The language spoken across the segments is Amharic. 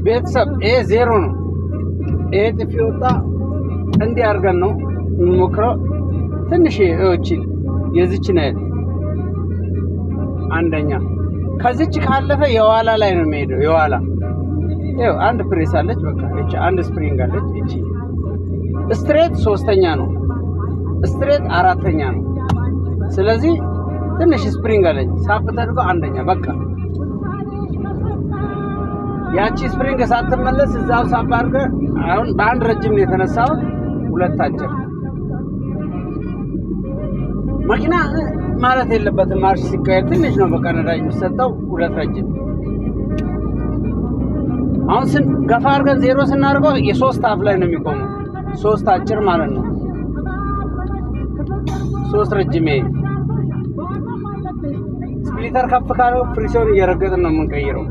ቤተሰብ ኤ 0 ነው ኤ ጥፊ ወጣ እንዲህ አድርገን ነው እንሞክረው ትንሽ እቺ የዚች ነው አንደኛ ከዚች ካለፈ የዋላ ላይ ነው የሚሄደው የዋላ ይሄው አንድ ፕሬስ አለች በቃ እቺ አንድ ስፕሪንግ አለች እቺ ስትሬት ሶስተኛ ነው ስትሬት አራተኛ ነው ስለዚህ ትንሽ ስፕሪንግ አለች ሳፕ ተደርጎ አንደኛ በቃ ያቺ ስፕሪንግ ሳትመለስ እዛው ሳፕ አድርገ አሁን በአንድ ረጅም ነው የተነሳው ሁለት አጭር መኪና ማለት የለበትም ማርሽ ሲቀየር ትንሽ ነው በቃ ነዳጅ የሚሰጠው ሁለት ረጅም አሁን ገፋ አድርገን 0 ስናደርገው የሶስት አፍ ላይ ነው የሚቆመው ሶስት አጭር ማለት ነው ሶስት ረጅም ስፕሊተር ከፍ ካለው ፍሪሲዮን እየረገጥን ነው የምንቀይረው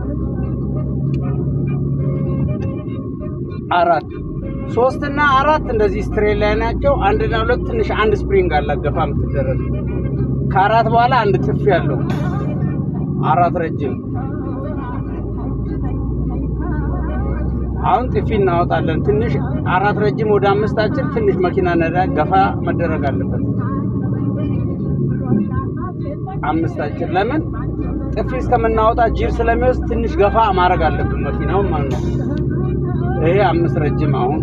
አራት ሶስት እና አራት እንደዚህ ስትሬት ላይ ናቸው አንድ እና ሁለት ትንሽ አንድ ስፕሪንግ አለ ገፋም ተደረገ ከአራት በኋላ አንድ ጥፍ ያለው አራት ረጅም አሁን ጥፊ እናወጣለን ትንሽ አራት ረጅም ወደ አምስት አጭር ትንሽ መኪና ነዳጅ ገፋ መደረግ አለበት አምስት አጭር ለምን ጥፊ እስከምናወጣ ጂር ስለሚወስድ ትንሽ ገፋ ማድረግ አለብን መኪናው ማለት ነው ይሄ አምስት ረጅም አሁን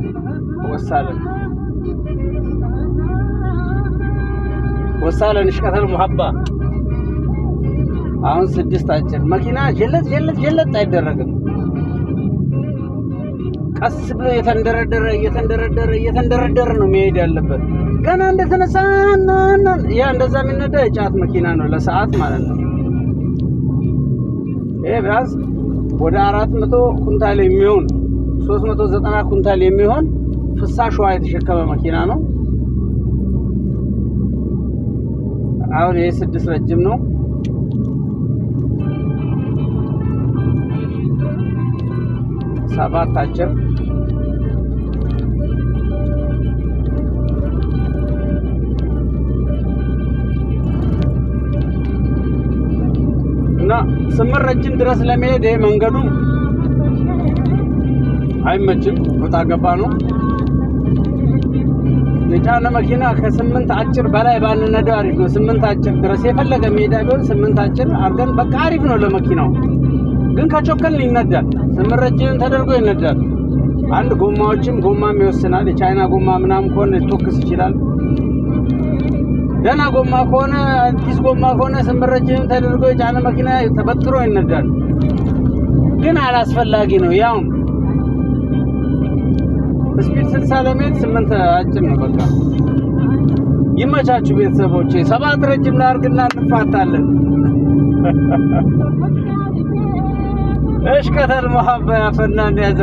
ወሳለን እሽከተል ሙሐባ አሁን ስድስት አጭር መኪና ጀለት አይደረግም ቀስ ብሎ እየተንደረደረ ነው መሄድ ያለበት ገና እንደተነሳና ያ እንደዛ የሚነዳ የጫት መኪና ነው ለሰዓት ማለት ነው ይሄ ቢያንስ ወደ 400 ኩንታል የሚሆን 390 ኩንታል የሚሆን ፍሳሽ ውሃ የተሸከመ መኪና ነው አሁን ይሄ 6 ረጅም ነው ሰባት አጭር እና 8 ረጅም ድረስ ለመሄድ መንገዱ አይመችም ወጣ ገባ ነው የጫነ መኪና ከ8 አጭር በላይ ባንነዳው አሪፍ ነው 8 አጭር ድረስ የፈለገ ሜዳ ቢሆን 8 አጭር አርገን በቃ አሪፍ ነው ለመኪናው ግን ከቾከል ይነዳል 8 ረጅም ተደርጎ ይነዳል አንድ ጎማዎችም ጎማም ይወስናል የቻይና ጎማ ምናም ኮን ቶክስ ይችላል ደና ጎማ ኮነ አዲስ ጎማ ኮነ 8 ረጅም ተደርጎ የጫነ መኪና ተበጥሮ ይነዳል ግን አላስፈላጊ ነው ያው ስፒድ 60 ለሜት 8 አጭር ነው በቃ ይመቻችሁ ቤተሰቦቼ 7 ረጅም ላርግና እንፋታለን እሽከተል ሙሐባ ያፈናን ያዘ